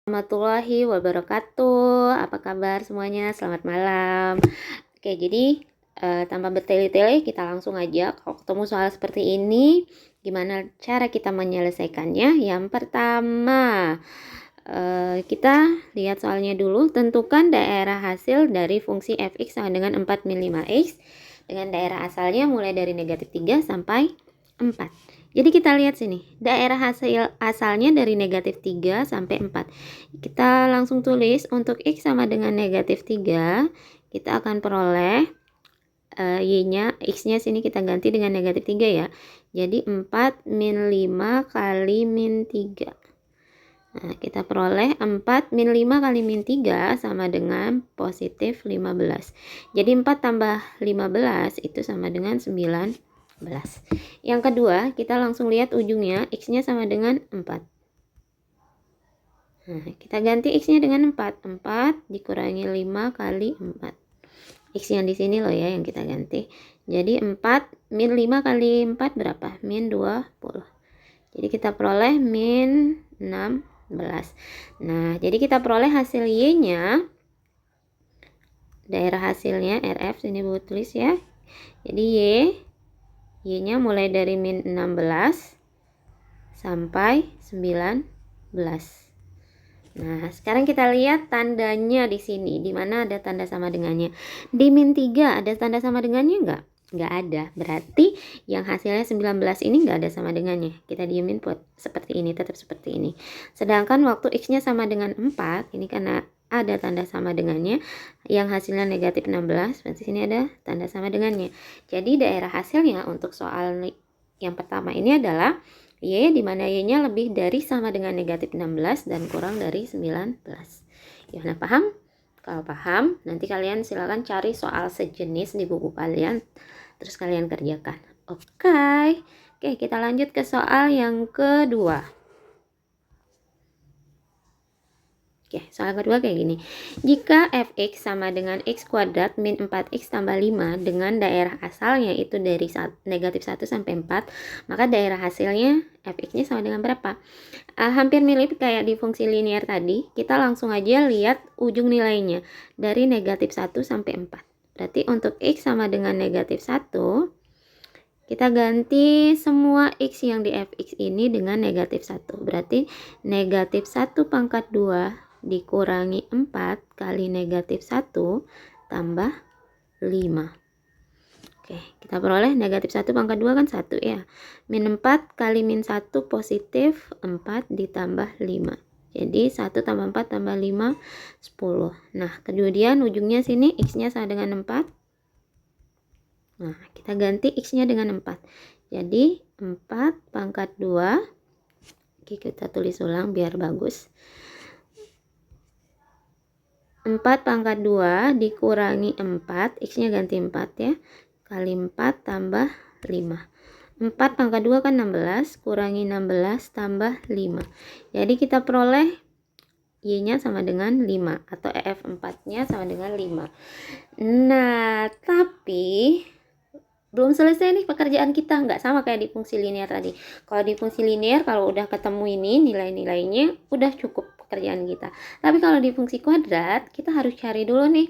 Warahmatullahi wabarakatuh. Apa kabar semuanya? Selamat malam. Oke, jadi tanpa bertele-tele kita langsung aja. Kalau ketemu soal seperti ini, gimana cara kita menyelesaikannya? Yang pertama, kita lihat soalnya dulu. Tentukan daerah hasil dari fungsi fx sama dengan 4 min 5x dengan daerah asalnya mulai dari negatif 3 sampai 4. Jadi kita lihat sini, daerah hasil asalnya dari negatif 3 sampai 4. Kita langsung tulis untuk x sama dengan negatif 3, kita akan peroleh y-nya, x-nya sini kita ganti dengan negatif 3 ya. Jadi 4 min 5 kali min 3. Nah, kita peroleh 4 min 5 kali min 3 sama dengan positif 15. Jadi 4 tambah 15 itu sama dengan 19. Yang kedua, kita langsung lihat ujungnya, x-nya sama dengan 4. Nah, kita ganti x-nya dengan 4. 4 dikurangi 5 kali 4. X yang di sini loh ya yang kita ganti. Jadi 4 min 5 kali 4 berapa? Min 20. Jadi kita peroleh min 16. Nah, jadi kita peroleh hasil y-nya. Daerah hasilnya RF sini Bu tulis ya. Jadi y-nya mulai dari min 16 sampai 19. Nah, sekarang kita lihat tandanya di sini. Di mana ada tanda sama dengannya? Di min 3 ada tanda sama dengannya enggak? Enggak ada. Berarti yang hasilnya 19 ini enggak ada sama dengannya. Kita diemin buat seperti ini, tetap seperti ini. Sedangkan waktu x-nya sama dengan 4, ini karena ada tanda sama dengannya, yang hasilnya negatif 16, berarti sini ada tanda sama dengannya. Jadi daerah hasilnya untuk soal yang pertama ini adalah y, dimana y-nya lebih dari sama dengan negatif 16 dan kurang dari 19. Gimana, paham? Kalau paham, nanti kalian silakan cari soal sejenis di buku kalian, terus kalian kerjakan. Oke, kita lanjut ke soal yang kedua. Oke, soal kedua kayak gini. Jika fx sama dengan x kuadrat min 4x tambah 5 dengan daerah asalnya itu dari negatif 1 sampai 4, maka daerah hasilnya fx-nya sama dengan berapa? Hampir mirip kayak di fungsi linear tadi. Kita langsung aja lihat ujung nilainya dari negatif 1 sampai 4. Berarti untuk x sama dengan negatif 1, kita ganti semua x yang di fx ini dengan negatif 1. Berarti negatif 1 pangkat 2 dikurangi 4 kali negatif 1 tambah 5. Oke, kita peroleh negatif 1 pangkat 2 kan 1 ya. Min 4 kali min 1 positif 4 ditambah 5. Jadi 1 tambah 4 tambah 5, 10. Nah, kemudian ujungnya sini x-nya sama dengan 4. Nah, kita ganti x-nya dengan 4. Jadi 4 pangkat 2. Oke, kita tulis ulang biar bagus. 4 pangkat 2 dikurangi 4, x-nya ganti 4 ya, kali 4 tambah 5. 4 pangkat 2 kan 16, kurangi 16 tambah 5. Jadi kita peroleh y-nya sama dengan 5, atau EF4-nya sama dengan 5. Nah, tapi belum selesai nih pekerjaan kita, nggak sama kayak di fungsi linear tadi. Kalau di fungsi linear, kalau udah ketemu ini nilai-nilainya, udah cukup pekerjaan kita. Tapi kalau di fungsi kuadrat, kita harus cari dulu nih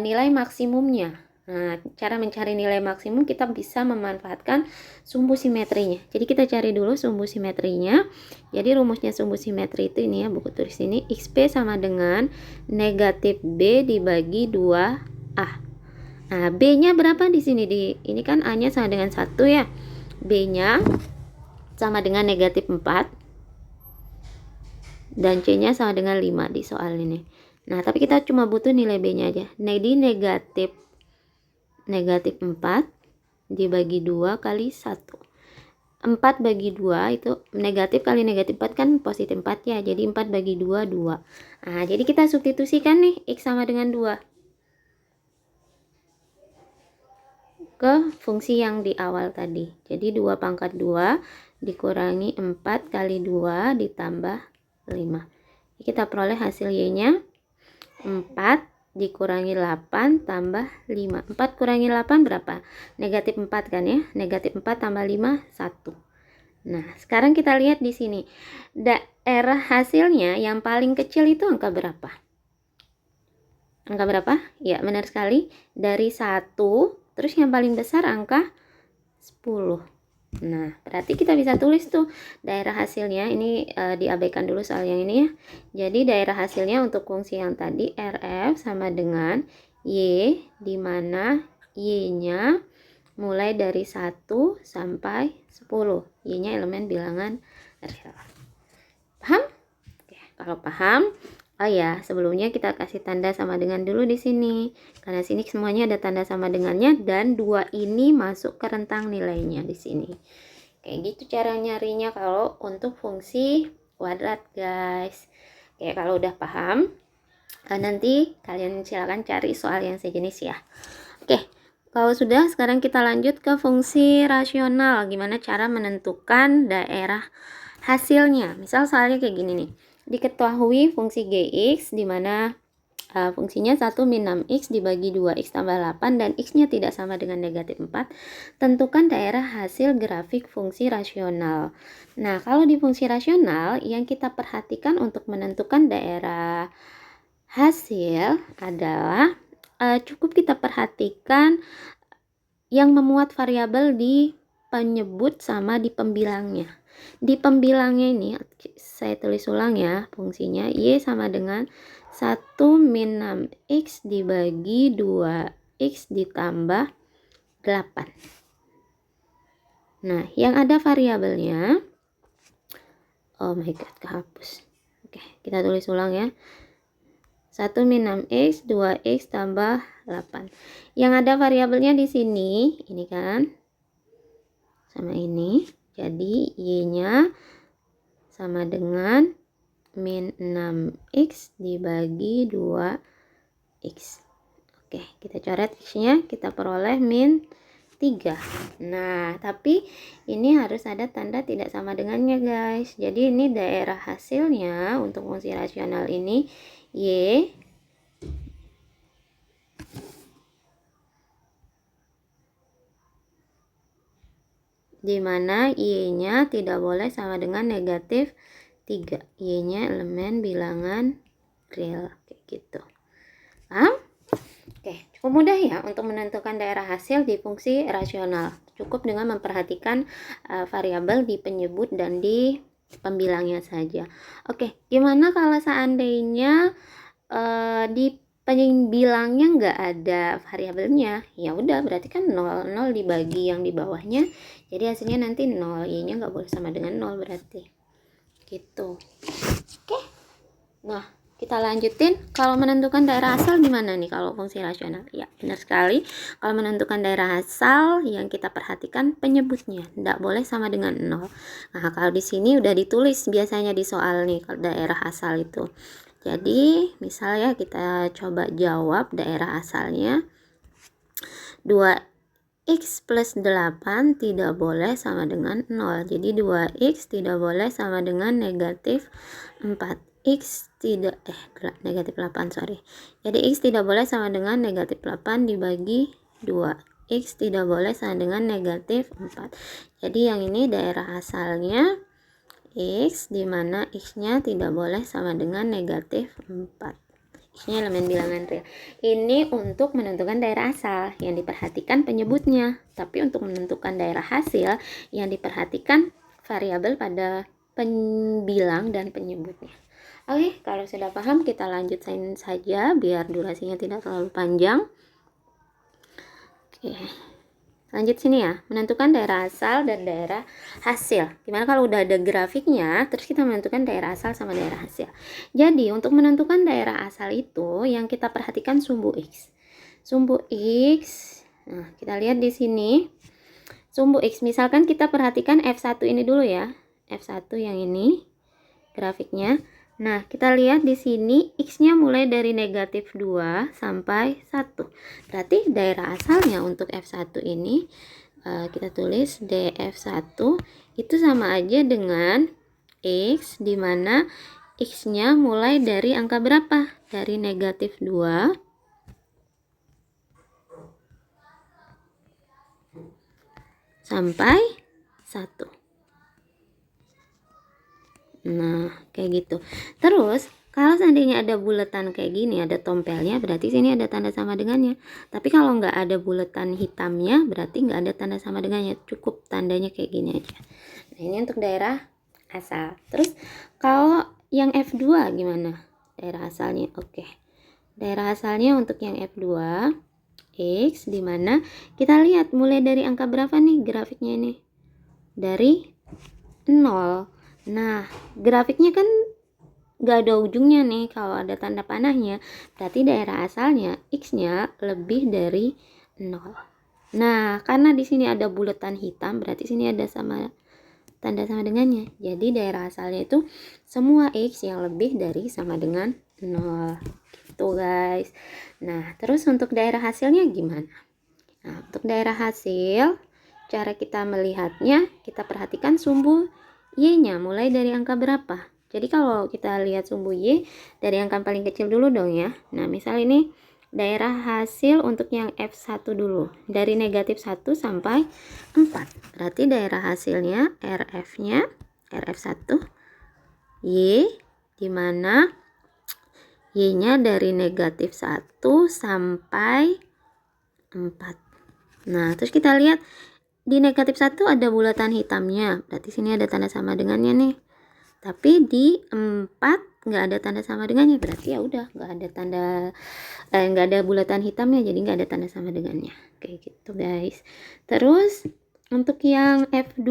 nilai maksimumnya. Nah, cara mencari nilai maksimum kita bisa memanfaatkan sumbu simetrinya. Jadi kita cari dulu sumbu simetrinya. Jadi rumusnya sumbu simetri itu ini ya, buku tulis ini, xp sama dengan negatif b dibagi 2a. Nah, B-nya berapa di sini? Ini kan A-nya sama dengan 1 ya. B-nya sama dengan negatif 4. Dan C-nya sama dengan 5 di soal ini. Nah, tapi kita cuma butuh nilai B-nya aja. Jadi negatif 4 dibagi 2 kali 1. 4 bagi 2 itu negatif kali negatif 4 kan positif 4 ya. Jadi 4 bagi 2, 2. Nah, jadi kita substitusikan nih X sama dengan 2. Ke fungsi yang di awal tadi. Jadi 2 pangkat 2 dikurangi 4 kali 2 ditambah 5. Kita peroleh hasil y-nya 4 dikurangi 8 tambah 5. 4 kurangi 8 berapa? Negatif 4 kan ya. Negatif 4 tambah 5, 1. Nah, sekarang kita lihat di sini. Daerah hasilnya yang paling kecil itu angka berapa? Angka berapa? Ya, benar sekali. Dari 1, terus yang paling besar angka 10. Nah, berarti kita bisa tulis tuh daerah hasilnya. Ini diabaikan dulu soal yang ini ya. Jadi daerah hasilnya untuk fungsi yang tadi RF sama dengan Y, di mana Y-nya mulai dari 1 sampai 10. Y-nya elemen bilangan real. Paham? Oke, kalau paham, oh ya, sebelumnya kita kasih tanda sama dengan dulu di sini. Karena sini semuanya ada tanda sama dengannya dan 2 ini masuk ke rentang nilainya di sini. Kayak gitu cara nyarinya kalau untuk fungsi kuadrat, guys. Oke, kalau udah paham, nanti kalian silakan cari soal yang sejenis ya. Oke, kalau sudah, sekarang kita lanjut ke fungsi rasional. Gimana cara menentukan daerah hasilnya? Misal soalnya kayak gini nih. Diketahui fungsi Gx di mana fungsinya 1 min 6x dibagi 2x tambah 8 dan x-nya tidak sama dengan negatif 4. Tentukan daerah hasil grafik fungsi rasional. Nah, kalau di fungsi rasional yang kita perhatikan untuk menentukan daerah hasil adalah cukup kita perhatikan yang memuat variabel di penyebut sama di pembilangnya. Di pembilangnya ini saya tulis ulang ya, fungsinya Y sama dengan 1 min 6x dibagi 2x ditambah 8. Nah, yang ada variabelnya, oh my god, kehapus. Oke, kita tulis ulang ya. 1 min 6x, 2x tambah 8. Yang ada variabelnya di sini, ini kan, sama ini. Jadi, Y-nya sama dengan min 6x dibagi 2x. Oke, kita coret x-nya, kita peroleh min 3. Nah, tapi ini harus ada tanda tidak sama dengannya, guys. Jadi, ini daerah hasilnya untuk fungsi rasional ini Y di mana Y-nya tidak boleh sama dengan negatif 3. Y-nya elemen bilangan real, kayak gitu. Paham? Oke, cukup mudah ya untuk menentukan daerah hasil di fungsi rasional. Cukup dengan memperhatikan variabel di penyebut dan di pembilangnya saja. Oke, gimana kalau seandainya di pembilangnya nggak ada variabelnya? Ya udah, berarti kan 0 dibagi yang di bawahnya. Jadi hasilnya nanti 0, Y-nya nggak boleh sama dengan 0 berarti. Gitu. Oke. Nah, kita lanjutin. Kalau menentukan daerah asal gimana nih kalau fungsi rasional? Ya, benar sekali. Kalau menentukan daerah asal yang kita perhatikan penyebutnya tidak boleh sama dengan 0. Nah, kalau di sini udah ditulis biasanya di soal nih kalau daerah asal itu. Jadi, misalnya kita coba jawab daerah asalnya. 2x plus 8 tidak boleh sama dengan 0. Jadi 2x tidak boleh sama dengan negatif 4. X tidak negatif 8, sorry. Jadi x tidak boleh sama dengan negatif 8 dibagi 2. X tidak boleh sama dengan negatif 4. Jadi yang ini daerah asalnya X, dimana X-nya tidak boleh sama dengan negatif 4. X-nya elemen bilangan real. Ini untuk menentukan daerah asal yang diperhatikan penyebutnya. Tapi untuk menentukan daerah hasil yang diperhatikan variabel pada pembilang dan penyebutnya. Oke, kalau sudah paham kita lanjutkan saja biar durasinya tidak terlalu panjang. Oke. Lanjut sini ya, menentukan daerah asal dan daerah hasil. Gimana kalau udah ada grafiknya, terus kita menentukan daerah asal sama daerah hasil. Jadi, untuk menentukan daerah asal itu, yang kita perhatikan sumbu X. Sumbu X, nah kita lihat di sini. Sumbu X, misalkan kita perhatikan F1 ini dulu ya. F1 yang ini, grafiknya. Nah, kita lihat di sini X-nya mulai dari negatif 2 sampai 1. Berarti daerah asalnya untuk F1 ini kita tulis DF1 itu sama aja dengan X, di mana X-nya mulai dari angka berapa? Dari negatif 2 sampai 1. Nah, kayak gitu. Terus kalau seandainya ada bulatan kayak gini, ada tompelnya, berarti sini ada tanda sama dengannya. Tapi kalau nggak ada bulatan hitamnya, berarti nggak ada tanda sama dengannya. Cukup tandanya kayak gini aja. Nah, ini untuk daerah asal. Terus kalau yang F2 gimana? Daerah asalnya. Oke. Daerah asalnya untuk yang F2 X, dimana kita lihat mulai dari angka berapa nih grafiknya ini? Dari 0. Nah, grafiknya kan gak ada ujungnya nih. Kalau ada tanda panahnya, berarti daerah asalnya X-nya lebih dari 0. Nah, karena di sini ada bulatan hitam, berarti sini ada tanda sama dengannya. Jadi daerah asalnya itu semua X yang lebih dari sama dengan 0. Gitu guys. Nah, terus untuk daerah hasilnya gimana? Nah, untuk daerah hasil, cara kita melihatnya, kita perhatikan sumbu Y-nya mulai dari angka berapa. Jadi kalau kita lihat sumbu Y dari angka paling kecil dulu dong ya. Nah, misal ini daerah hasil untuk yang F1 dulu. Dari negatif 1 sampai 4. Berarti daerah hasilnya RF-nya, RF1, Y, dimana Y-nya dari negatif 1 sampai 4. Nah, terus kita lihat di negatif 1 ada bulatan hitamnya. Berarti sini ada tanda sama dengannya nih. Tapi di 4 nggak ada tanda sama dengannya. Berarti ya udah nggak ada bulatan hitamnya, jadi nggak ada tanda sama dengannya. Kayak gitu guys. Terus untuk yang F2,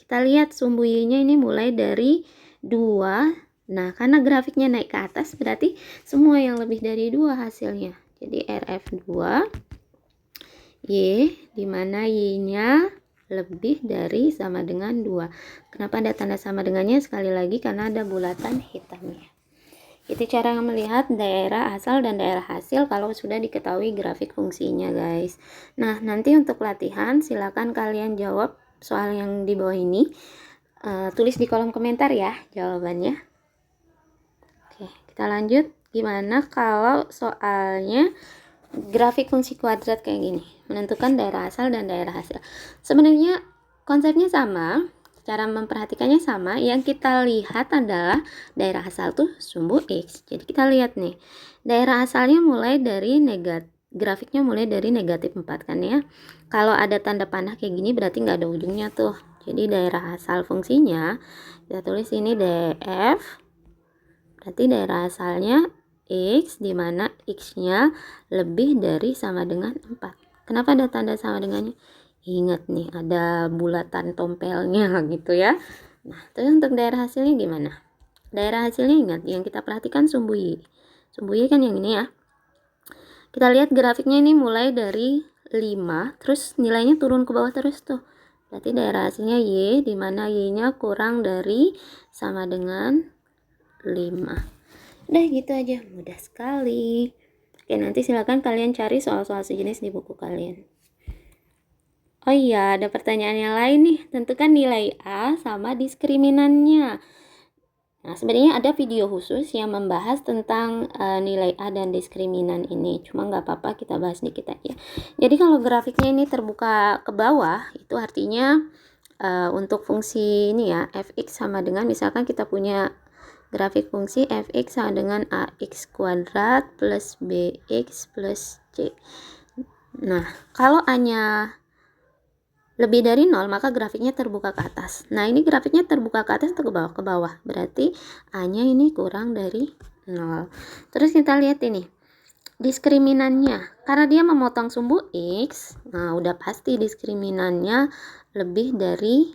kita lihat sumbu Y-nya ini mulai dari 2. Nah, karena grafiknya naik ke atas, berarti semua yang lebih dari 2 hasilnya. Jadi RF2 Y, dimana Y-nya lebih dari sama dengan 2. Kenapa ada tanda sama dengannya? Sekali lagi karena ada bulatan hitamnya. Itu cara melihat daerah asal dan daerah hasil kalau sudah diketahui grafik fungsinya guys. Nah, nanti untuk latihan silakan kalian jawab soal yang di bawah ini. Tulis di kolom komentar ya jawabannya. Oke, kita lanjut. Gimana kalau soalnya grafik fungsi kuadrat kayak gini, menentukan daerah asal dan daerah hasil. Sebenarnya konsepnya sama, cara memperhatikannya sama. Yang kita lihat adalah daerah asal tuh sumbu X. Jadi kita lihat nih, daerah asalnya mulai dari grafiknya mulai dari negatif 4 kan ya. Kalau ada tanda panah kayak gini berarti nggak ada ujungnya tuh. Jadi daerah asal fungsinya kita tulis ini DF, berarti daerah asalnya X, dimana X-nya lebih dari sama dengan 4. Kenapa ada tanda sama dengannya? Ingat nih, ada bulatan tompelnya gitu ya. Nah, terus untuk daerah hasilnya gimana? Daerah hasilnya ingat, yang kita perhatikan sumbu Y. Sumbu Y kan yang ini ya. Kita lihat grafiknya ini mulai dari 5, terus nilainya turun ke bawah terus tuh. Berarti daerah hasilnya Y, dimana Y-nya kurang dari sama dengan 5. Udah gitu aja, mudah sekali. Oke, nanti silakan kalian cari soal-soal sejenis di buku kalian. Oh iya, ada pertanyaan yang lain nih. Tentukan nilai A sama diskriminannya. Nah, sebenarnya ada video khusus yang membahas tentang nilai A dan diskriminan ini. Cuma nggak apa-apa, kita bahas dikit aja. Jadi kalau grafiknya ini terbuka ke bawah, itu artinya untuk fungsi ini ya, fx sama dengan, misalkan kita punya grafik fungsi fx sama dengan ax kuadrat plus bx plus c. Nah, kalau A-nya lebih dari 0, maka grafiknya terbuka ke atas. Nah, ini grafiknya terbuka ke atas atau ke bawah? Ke bawah. Berarti A-nya ini kurang dari 0. Terus kita lihat ini. Diskriminannya. Karena dia memotong sumbu X, nah udah pasti diskriminannya lebih dari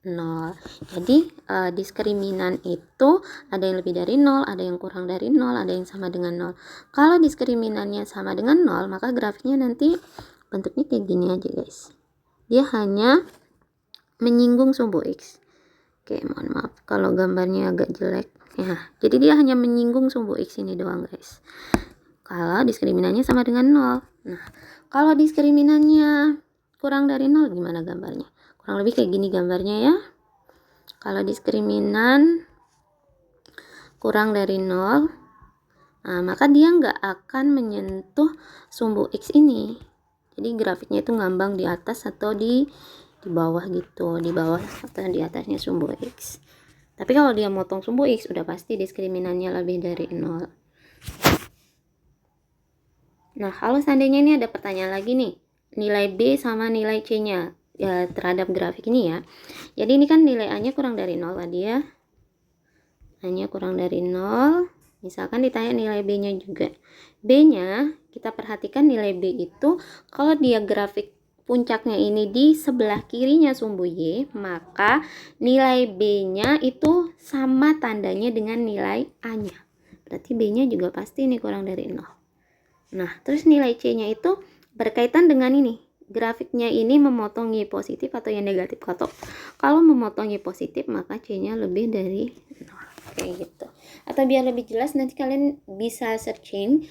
0. Jadi diskriminan itu ada yang lebih dari 0, ada yang kurang dari 0, ada yang sama dengan 0. Kalau diskriminannya sama dengan 0, maka grafiknya nanti bentuknya kayak gini aja guys. Dia hanya menyinggung sumbu X. Oke, mohon maaf kalau gambarnya agak jelek ya. Jadi dia hanya menyinggung sumbu X ini doang guys. Kalau diskriminannya sama dengan 0. Nah, kalau diskriminannya kurang dari 0 gimana gambarnya? Kurang lebih kayak gini gambarnya ya. Kalau diskriminan kurang dari 0, nah maka dia nggak akan menyentuh sumbu X ini. Jadi grafiknya itu ngambang di atas atau di bawah gitu, di bawah atau di atasnya sumbu X. Tapi kalau dia motong sumbu X, udah pasti diskriminannya lebih dari 0. Nah, kalau seandainya ini ada pertanyaan lagi nih, nilai B sama nilai C-nya ya, terhadap grafik ini ya. Jadi ini kan nilai A-nya kurang dari 0 tadi ya. A-nya kurang dari 0. Misalkan ditanya nilai B-nya juga. B-nya, kita perhatikan nilai B itu kalau dia grafik puncaknya ini di sebelah kirinya sumbu Y, maka nilai B-nya itu sama tandanya dengan nilai A-nya. Berarti B-nya juga pasti ini kurang dari 0. Nah, terus nilai C-nya itu berkaitan dengan ini. Grafiknya ini memotong Y positif atau yang negatif. Kalau memotong Y positif, maka C-nya lebih dari 0. Kayak gitu. Atau biar lebih jelas, nanti kalian bisa searching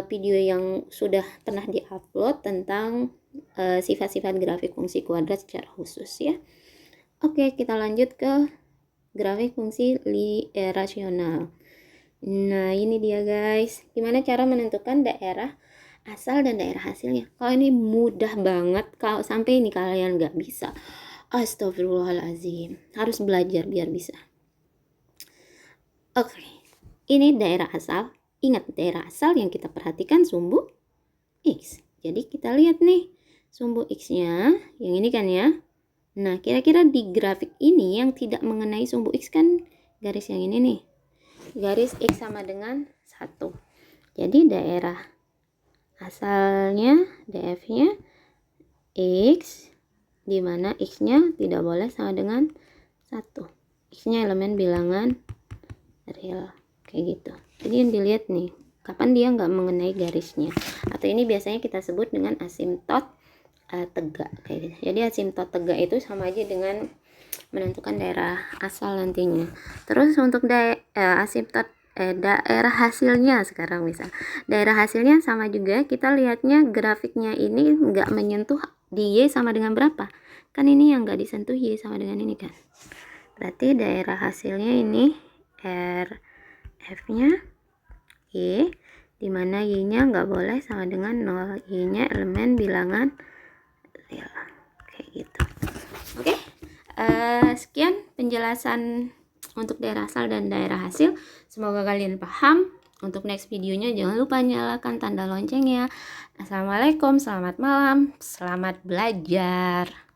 video yang sudah pernah diupload tentang sifat-sifat grafik fungsi kuadrat secara khusus ya. Oke, kita lanjut ke grafik fungsi rasional. Nah, ini dia guys. Gimana cara menentukan daerah asal dan daerah hasilnya? Kalau ini mudah banget. Kalau sampai ini kalian nggak bisa, astagfirullahaladzim. Harus belajar biar bisa. Oke, ini daerah asal. Ingat, daerah asal yang kita perhatikan sumbu X. Jadi kita lihat nih, sumbu X-nya, yang ini kan ya. Nah, kira-kira di grafik ini yang tidak mengenai sumbu X kan garis yang ini nih. Garis X sama dengan 1. Jadi daerah asalnya, DF-nya X, dimana X-nya tidak boleh sama dengan 1. X-nya elemen bilangan real, kayak gitu. Jadi yang dilihat nih, kapan dia nggak mengenai garisnya. Atau ini biasanya kita sebut dengan asimtot tegak, kayak gitu. Jadi asimtot tegak itu sama aja dengan menentukan daerah asal nantinya. Terus untuk asimtot daerah hasilnya sekarang misal. Daerah hasilnya sama juga, kita lihatnya grafiknya ini nggak menyentuh di Y sama dengan berapa. Kan ini yang nggak disentuh Y sama dengan ini kan. Berarti daerah hasilnya ini RF-nya Y, dimana Y-nya nggak boleh sama dengan 0. Y-nya elemen bilangan real. Kayak gitu. Oke. Sekian penjelasan untuk daerah asal dan daerah hasil. Semoga kalian paham. Untuk next videonya jangan lupa nyalakan tanda loncengnya. Assalamualaikum, selamat malam, selamat belajar.